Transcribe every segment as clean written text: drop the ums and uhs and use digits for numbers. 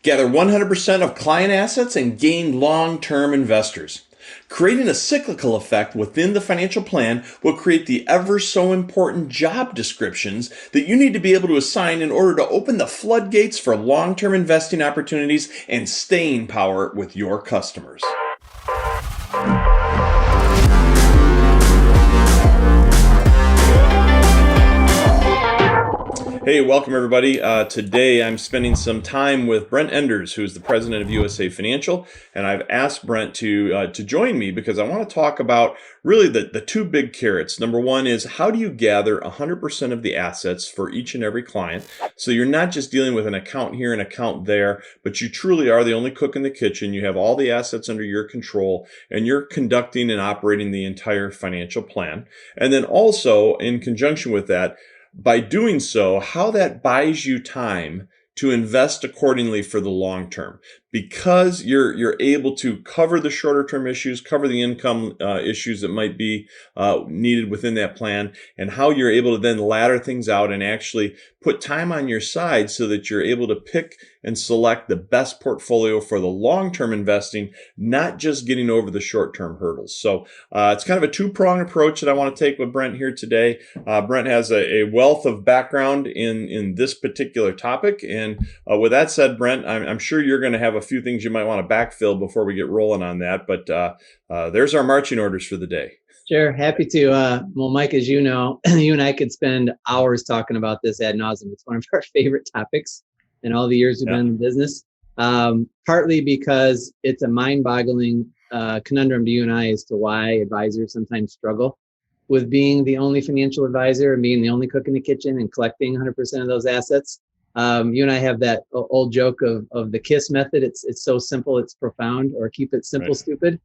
Gather 100% of client assets and gain long-term investors. Creating a cyclical effect within the financial plan will create the ever so important job descriptions that you need to be able to assign in order to open the floodgates for long-term investing opportunities and staying power with your customers. Hey, welcome everybody. Today I'm spending some time with Brent Enders, who's the president of USA Financial, and I've asked Brent to join me because I want to talk about really the two big carrots. Number one is, how do you gather 100% of the assets for each and every client, so you're not just dealing with an account here and account there, but you truly are the only cook in the kitchen. You have all the assets under your control, and you're conducting and operating the entire financial plan. And then also, in conjunction with that, by doing so, how that buys you time to invest accordingly for the long term, because you're able to cover the shorter term issues, cover the income issues that might be needed within that plan, and how you're able to then ladder things out and actually put time on your side so that you're able to pick and select the best portfolio for the long-term investing, not just getting over the short-term hurdles. So it's kind of a two-pronged approach that I want to take with Brent here today. Brent has a wealth of background in this particular topic. And with that said, Brent, I'm sure you're going to have a few things you might want to backfill before we get rolling on that. But there's our marching orders for the day. Sure, happy to. Well, Mike, as you know, you and I could spend hours talking about this ad nauseum. It's one of our favorite topics in all the years we've been in business, partly because it's a mind-boggling conundrum to you and I as to why advisors sometimes struggle with being the only financial advisor and being the only cook in the kitchen and collecting 100% of those assets. You and I have that old joke of the KISS method. It's so simple, it's profound, or keep it simple, right. Stupid.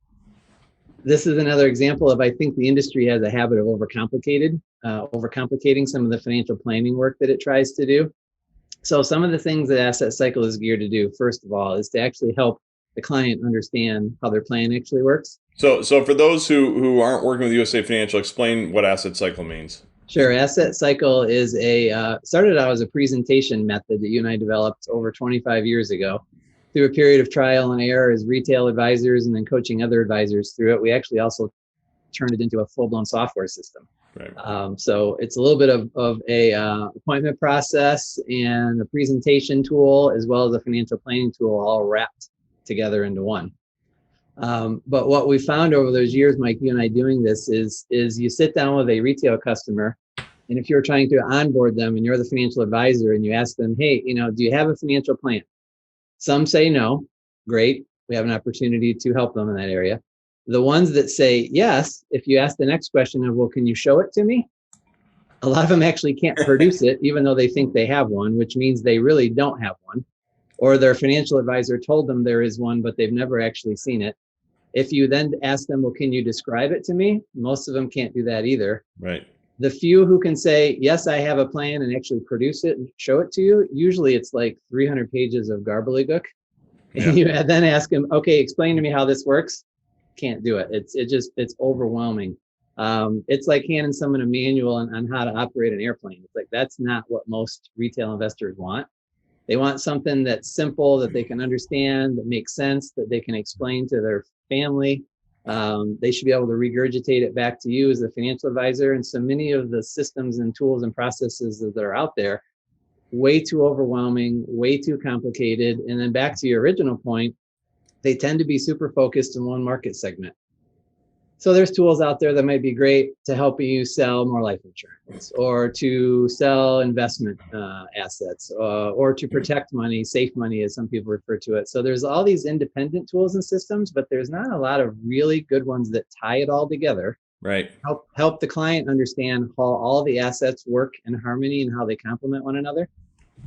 This is another example of, I think the industry has a habit of overcomplicating some of the financial planning work that it tries to do. So some of the things that Asset Cycle is geared to do, first of all, is to actually help the client understand how their plan actually works. So for those who aren't working with USA Financial, explain what Asset Cycle means. Sure. Asset Cycle is started out as a presentation method that you and I developed over 25 years ago. Through a period of trial and error as retail advisors and then coaching other advisors through it, we actually also turned it into a full-blown software system. Right. So it's a little bit of a appointment process and a presentation tool, as well as a financial planning tool, all wrapped together into one. But what we found over those years, Mike, you and I doing this is you sit down with a retail customer, and if you're trying to onboard them and you're the financial advisor and you ask them, hey, do you have a financial plan? Some say no. Great. We have an opportunity to help them in that area. The ones that say yes, if you ask the next question of, well, can you show it to me? A lot of them actually can't produce it, even though they think they have one, which means they really don't have one. Or their financial advisor told them there is one, but they've never actually seen it. If you then ask them, well, can you describe it to me? Most of them can't do that either. Right. The few who can say, yes, I have a plan, and actually produce it and show it to you, usually it's like 300 pages of gobbledygook. Yeah. And you then ask them, okay, explain to me how this works. Can't do it. It's overwhelming. It's like handing someone a manual on how to operate an airplane. It's like, that's not what most retail investors want. They want something that's simple, that they can understand, that makes sense, that they can explain to their family. They should be able to regurgitate it back to you as a financial advisor. And so many of the systems and tools and processes that are out there, way too overwhelming, way too complicated. And then back to your original point, they tend to be super focused in one market segment. So there's tools out there that might be great to help you sell more life insurance, or to sell investment assets, or to protect money, safe money, as some people refer to it. So there's all these independent tools and systems, but there's not a lot of really good ones that tie it all together. Right. Help the client understand how all the assets work in harmony and how they complement one another.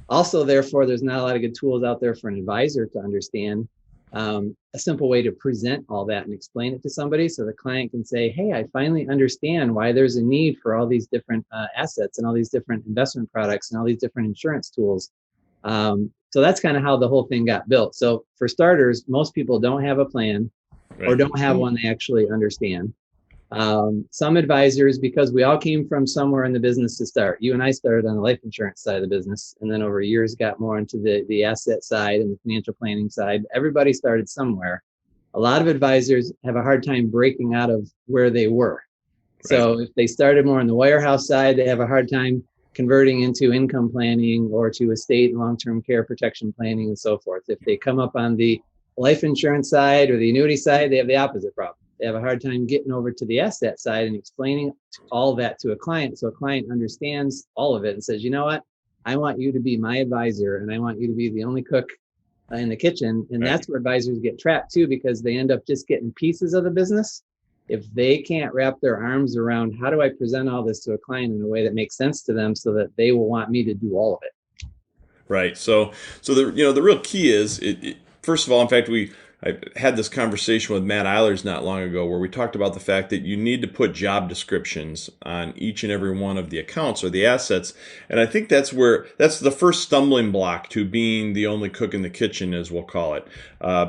Also, therefore, there's not a lot of good tools out there for an advisor to understand. A simple way to present all that and explain it to somebody so the client can say, hey, I finally understand why there's a need for all these different assets and all these different investment products and all these different insurance tools. So that's kind of how the whole thing got built. So for starters, most people don't have a plan, right, or don't have one they actually understand. Some advisors, because we all came from somewhere in the business to start. You and I started on the life insurance side of the business, and then over years got more into the asset side and the financial planning side. Everybody started somewhere. A lot of advisors have a hard time breaking out of where they were. Right. So if they started more on the wirehouse side, they have a hard time converting into income planning or to estate and long-term care protection planning and so forth. If they come up on the life insurance side or the annuity side, they have the opposite problem. They have a hard time getting over to the asset side and explaining all that to a client. So a client understands all of it and says, you know what, I want you to be my advisor and I want you to be the only cook in the kitchen. And Right. that's where advisors get trapped too, because they end up just getting pieces of the business. If they can't wrap their arms around how do I present all this to a client in a way that makes sense to them so that they will want me to do all of it. Right. So the real key is first of all, in fact, I had this conversation with Matt Eilers not long ago where we talked about the fact that you need to put job descriptions on each and every one of the accounts or the assets, and I think that's the first stumbling block to being the only cook in the kitchen, as we'll call it,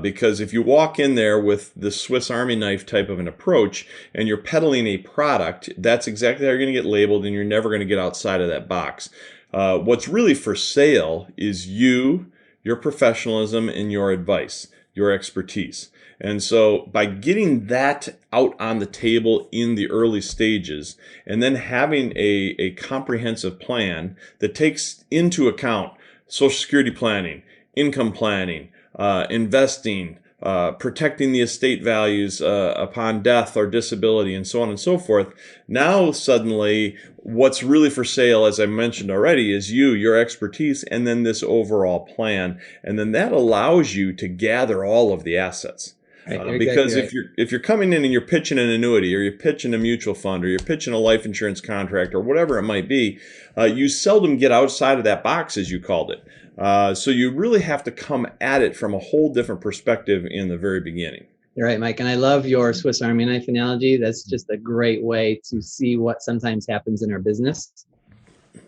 because if you walk in there with the Swiss Army knife type of an approach and you're peddling a product, that's exactly how you're going to get labeled, and you're never going to get outside of that box. What's really for sale is your professionalism, and your advice, your expertise. And so by getting that out on the table in the early stages and then having a comprehensive plan that takes into account Social Security planning, income planning, investing, protecting the estate values upon death or disability, and so on and so forth. Now, suddenly, what's really for sale, as I mentioned already, is your expertise, and then this overall plan. And then that allows you to gather all of the assets. Right, you're Because exactly right. if you're coming in and you're pitching an annuity or you're pitching a mutual fund or you're pitching a life insurance contract or whatever it might be, you seldom get outside of that box, as you called it. So you really have to come at it from a whole different perspective in the very beginning. You're right, Mike. And I love your Swiss Army knife analogy. That's just a great way to see what sometimes happens in our business.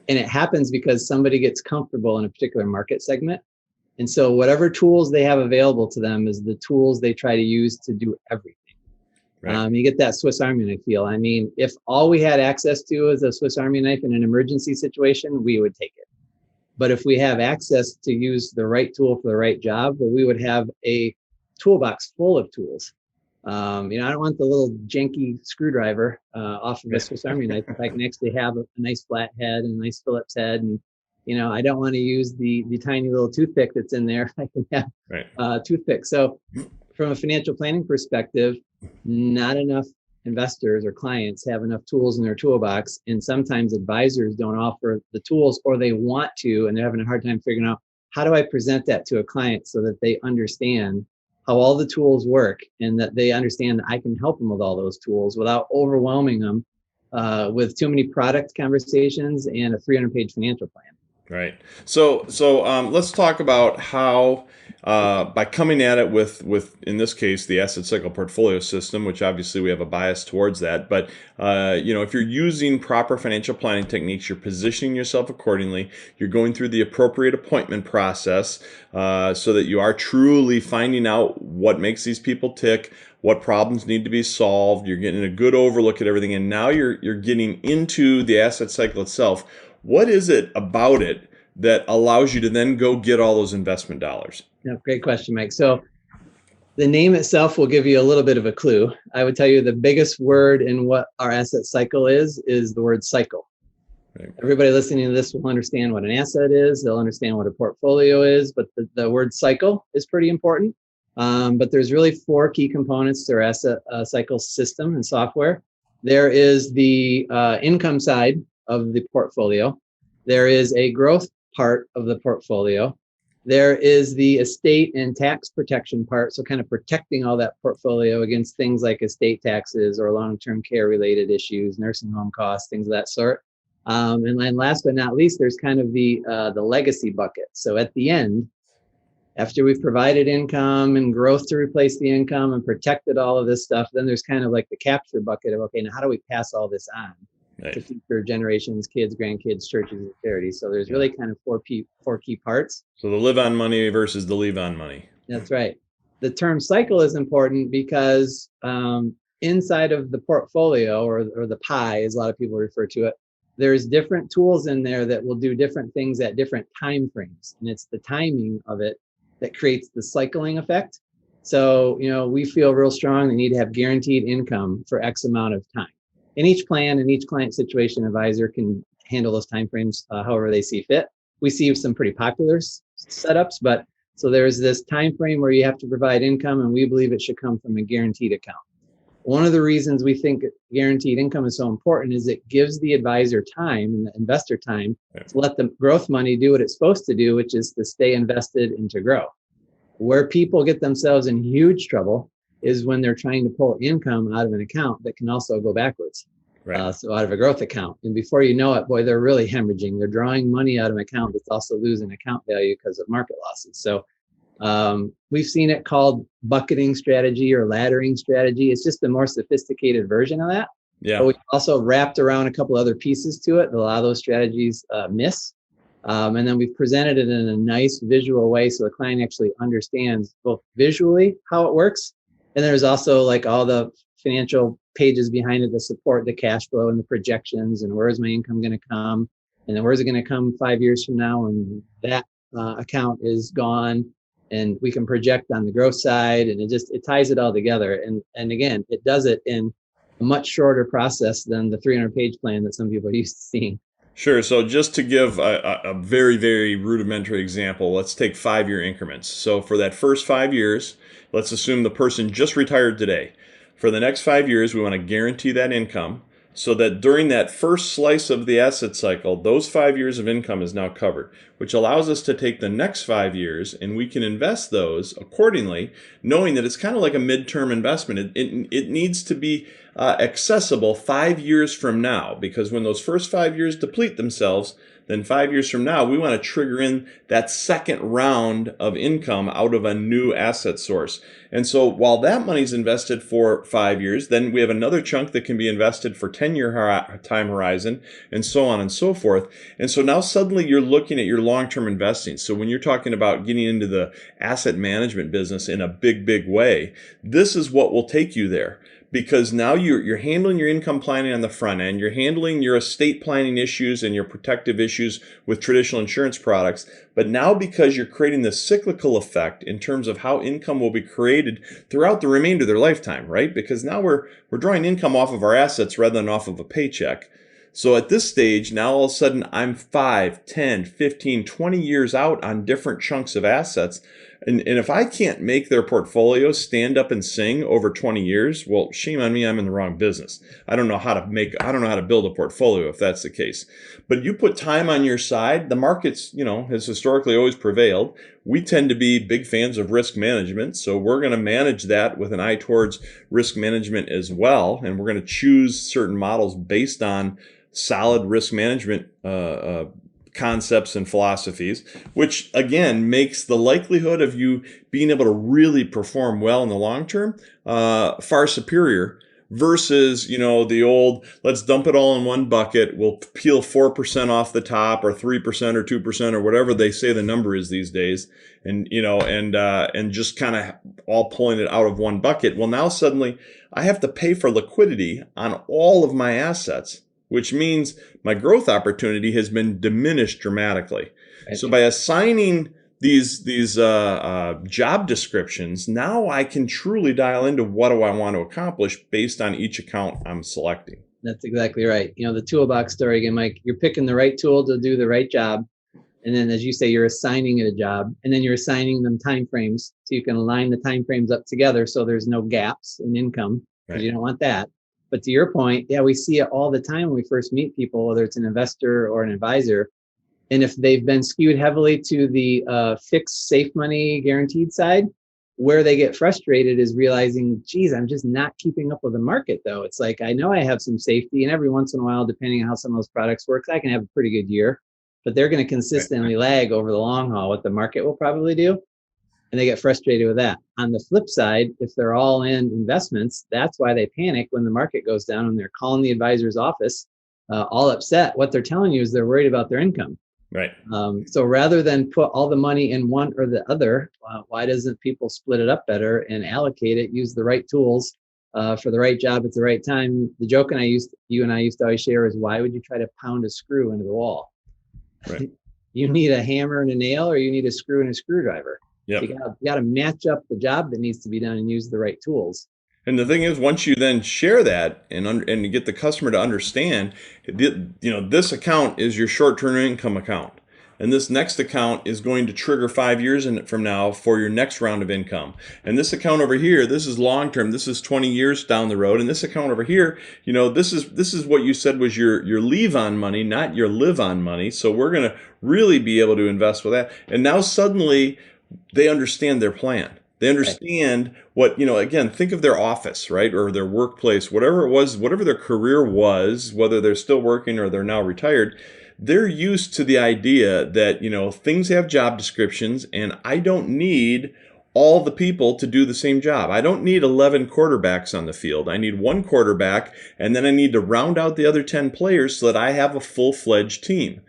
And it happens because somebody gets comfortable in a particular market segment. And so whatever tools they have available to them is the tools they try to use to do everything. Right. You get that Swiss Army knife feel. I mean, if all we had access to is a Swiss Army knife in an emergency situation, we would take it. But if we have access to use the right tool for the right job, well, we would have a toolbox full of tools. I don't want the little janky screwdriver off of a Swiss Army knife. If I can actually have a nice flat head and a nice Phillips head, and I don't want to use the tiny little toothpick that's in there. I can have Right. toothpick. So, from a financial planning perspective, not enough investors or clients have enough tools in their toolbox, and sometimes advisors don't offer the tools, or they want to, and they're having a hard time figuring out how do I present that to a client so that they understand how all the tools work and that they understand that I can help them with all those tools without overwhelming them with too many product conversations and a 300-page financial plan. Right. So let's talk about how, by coming at it with in this case the asset cycle portfolio system, which obviously we have a bias towards that, but if you're using proper financial planning techniques, you're positioning yourself accordingly. You're going through the appropriate appointment process so that you are truly finding out what makes these people tick, what problems need to be solved. You're getting a good overlook at everything, and now you're getting into the asset cycle itself. What is it about it that allows you to then go get all those investment dollars? Yeah, great question, Mike. So the name itself will give you a little bit of a clue. I would tell you the biggest word in what our asset cycle is the word cycle. Right. Everybody listening to this will understand what an asset is. They'll understand what a portfolio is, but the word cycle is pretty important. But there's really 4 key components to our asset cycle system and software. There is the income side of the portfolio. There is a growth part of the portfolio. There is the estate and tax protection part, so kind of protecting all that portfolio against things like estate taxes or long-term care related issues, nursing home costs, things of that sort. And then last but not least, there's kind of the legacy bucket. So at the end, after we've provided income and growth to replace the income and protected all of this stuff, then there's kind of like the capture bucket of, okay, now how do we pass all this on to future generations, kids, grandkids, churches, and charities? So there's really kind of four key parts. So the live on money versus the leave on money. That's right. The term cycle is important because inside of the portfolio or the pie, as a lot of people refer to it, there's different tools in there that will do different things at different time frames. And it's the timing of it that creates the cycling effect. So, we feel real strong they need to have guaranteed income for X amount of time. And each plan and each client situation advisor can handle those timeframes however they see fit. We see some pretty popular setups, but so there's this time frame where you have to provide income, and we believe it should come from a guaranteed account. One of the reasons we think guaranteed income is so important is it gives the advisor time and the investor time to let the growth money do what it's supposed to do, which is to stay invested and to grow. Where people get themselves in huge trouble is when they're trying to pull income out of an account that can also go backwards. Right. So out of a growth account. And before you know it, boy, they're really hemorrhaging. They're drawing money out of an account that's also losing account value because of market losses. So we've seen it called bucketing strategy or laddering strategy. It's just a more sophisticated version of that. Yeah. But we also wrapped around a couple other pieces to it that a lot of those strategies miss. And then we've presented it in a nice visual way so the client actually understands both visually how it works. And there's also like all the financial pages behind it that support the cash flow and the projections and where is my income going to come, and then where's it going to come 5 years from now when that account is gone, and we can project on the growth side, and it ties it all together. And again, it does it in a much shorter process than the 300-page plan that some people are used to seeing. Sure. So just to give a very, very rudimentary example, let's take 5-year increments. So for that first 5 years, let's assume the person just retired today. For the next 5 years, we want to guarantee that income so that during that first slice of the asset cycle, those 5 years of income is now covered, which allows us to take the next 5 years and we can invest those accordingly, knowing that it's kind of like a midterm investment. It needs to be accessible 5 years from now, because when those first 5 years deplete themselves, then 5 years from now, we want to trigger in that second round of income out of a new asset source. And so while that money's invested for 5 years, then we have another chunk that can be invested for 10-year time horizon, and so on and so forth. And so now suddenly you're looking at your long-term investing. So when you're talking about getting into the asset management business in a big, big way, this is what will take you there. Because now you're handling your income planning on the front end, you're handling your estate planning issues and your protective issues with traditional insurance products. But now because you're creating the cyclical effect in terms of how income will be created throughout the remainder of their lifetime, right? Because now we're drawing income off of our assets rather than off of a paycheck. So at this stage, now all of a sudden I'm 5, 10, 15, 20 years out on different chunks of assets. And if I can't make their portfolio stand up and sing over 20 years, well, shame on me, I'm in the wrong business. I don't know how to build a portfolio if that's the case. But you put time on your side, the markets, has historically always prevailed. We tend to be big fans of risk management, so we're going to manage that with an eye towards risk management as well. And we're going to choose certain models based on solid risk management concepts and philosophies, which again makes the likelihood of you being able to really perform well in the long term far superior versus, the old, let's dump it all in one bucket. We'll peel 4% off the top or 3% or 2% or whatever they say the number is these days. And, and just kind of all pulling it out of one bucket. Well, now suddenly I have to pay for liquidity on all of my assets, which means my growth opportunity has been diminished dramatically. Right. So by assigning these job descriptions, now I can truly dial into what do I want to accomplish based on each account I'm selecting. That's exactly right. The toolbox story again, Mike, you're picking the right tool to do the right job. And then, as you say, you're assigning it a job, and then you're assigning them time frames so you can align the time frames up together so there's no gaps in income, because right. You don't want that. But to your point, yeah, we see it all the time when we first meet people, whether it's an investor or an advisor. And if they've been skewed heavily to the fixed safe money guaranteed side, where they get frustrated is realizing, geez, I'm just not keeping up with the market, though. It's like, I know I have some safety, and every once in a while, depending on how some of those products work, I can have a pretty good year, but they're going to consistently lag over the long haul what the market will probably do. And they get frustrated with that. On the flip side, if they're all in investments, that's why they panic when the market goes down and they're calling the advisor's office all upset. What they're telling you is they're worried about their income. Right. So rather than put all the money in one or the other, why doesn't people split it up better and allocate it, use the right tools for the right job at the right time. The joke you and I used to always share is, why would you try to pound a screw into the wall? Right. You need a hammer and a nail, or you need a screw and a screwdriver. Yep. So you got to match up the job that needs to be done and use the right tools. And the thing is, once you then share that and you get the customer to understand, this account is your short-term income account, and this next account is going to trigger 5 years from now for your next round of income. And this account over here, this is long-term. This is 20 years down the road. And this account over here, this is what you said was your leave-on money, not your live-on money. So we're going to really be able to invest with that. And now suddenly they understand their plan. They understand what, again, think of their office, right? Or their workplace, whatever it was, whatever their career was, whether they're still working or they're now retired. They're used to the idea that, things have job descriptions, and I don't need all the people to do the same job. I don't need 11 quarterbacks on the field. I need one quarterback, and then I need to round out the other 10 players so that I have a full-fledged team.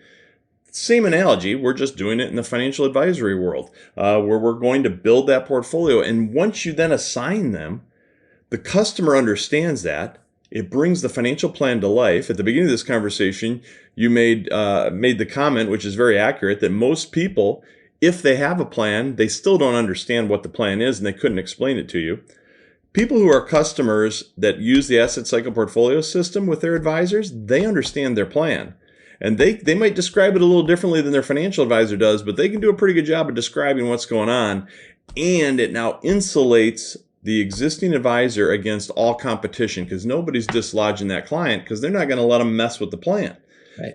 Same analogy, we're just doing it in the financial advisory world, where we're going to build that portfolio. And once you then assign them, the customer understands that. It brings the financial plan to life. At the beginning of this conversation, you made the comment, which is very accurate, that most people, if they have a plan, they still don't understand what the plan is, and they couldn't explain it to you. People who are customers that use the asset cycle portfolio system with their advisors, they understand their plan. And they might describe it a little differently than their financial advisor does, but they can do a pretty good job of describing what's going on. And it now insulates the existing advisor against all competition, because nobody's dislodging that client, because they're not going to let them mess with the plan. Right.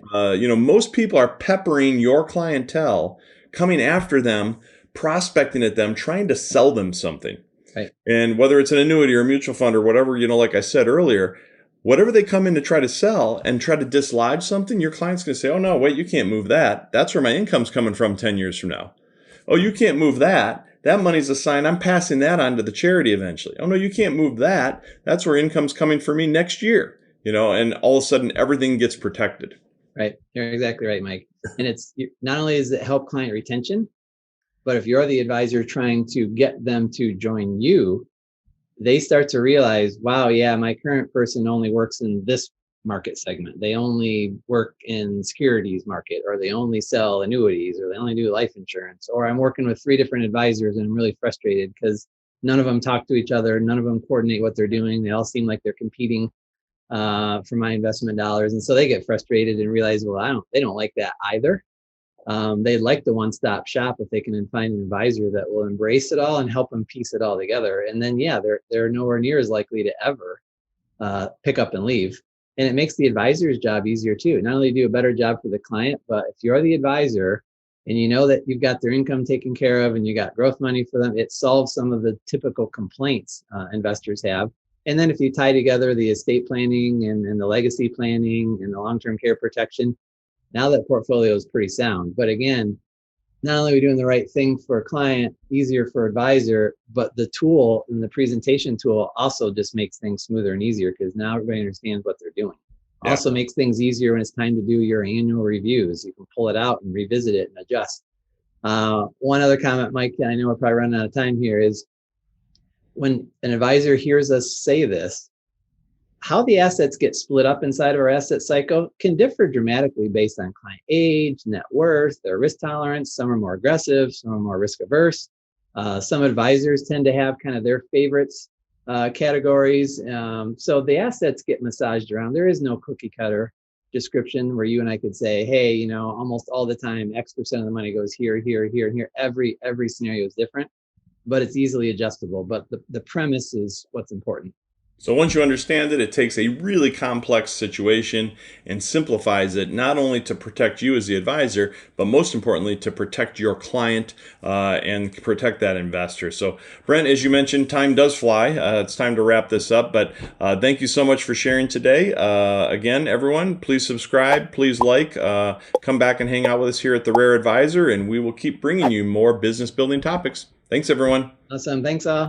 Most people are peppering your clientele, coming after them, prospecting at them, trying to sell them something. Right. And whether it's an annuity or a mutual fund or whatever, like I said earlier, whatever they come in to try to sell and try to dislodge something, your client's going to say, oh, no, wait, you can't move that. That's where my income's coming from 10 years from now. Oh, you can't move that. That money's assigned. I'm passing that on to the charity eventually. Oh, no, you can't move that. That's where income's coming for me next year. And all of a sudden everything gets protected. Right. You're exactly right, Mike. And it's not only does it help client retention, but if you're the advisor trying to get them to join you, they start to realize, wow, yeah, my current person only works in this market segment. They only work in securities market, or they only sell annuities, or they only do life insurance, or I'm working with 3 different advisors and I'm really frustrated because none of them talk to each other. None of them coordinate what they're doing. They all seem like they're competing for my investment dollars. And so they get frustrated and realize, well, they don't like that either. They'd like the one-stop shop if they can find an advisor that will embrace it all and help them piece it all together. And then, yeah, they're nowhere near as likely to ever pick up and leave. And it makes the advisor's job easier too. Not only do a better job for the client, but if you're the advisor and you know that you've got their income taken care of and you got growth money for them, it solves some of the typical complaints investors have. And then if you tie together the estate planning and the legacy planning and the long-term care protection, now that portfolio is pretty sound. But again, not only are we doing the right thing for a client, easier for advisor, but the tool and the presentation tool also just makes things smoother and easier, because now everybody understands what they're doing. Yeah. Also makes things easier when it's time to do your annual reviews. You can pull it out and revisit it and adjust. One other comment, Mike, I know we're probably running out of time here, is when an advisor hears us say this, how the assets get split up inside of our asset cycle can differ dramatically based on client age, net worth, their risk tolerance. Some are more aggressive, some are more risk averse. Some advisors tend to have kind of their favorites categories. So the assets get massaged around. There is no cookie cutter description where you and I could say, hey, almost all the time, X% of the money goes here, here, here, and here. Every scenario is different, but it's easily adjustable. But the premise is what's important. So once you understand it, it takes a really complex situation and simplifies it, not only to protect you as the advisor, but most importantly, to protect your client and protect that investor. So Brent, as you mentioned, time does fly. It's time to wrap this up, but thank you so much for sharing today. Again, everyone, please subscribe, please like, come back and hang out with us here at The Rare Advisor, and we will keep bringing you more business building topics. Thanks, everyone. Awesome. Thanks all.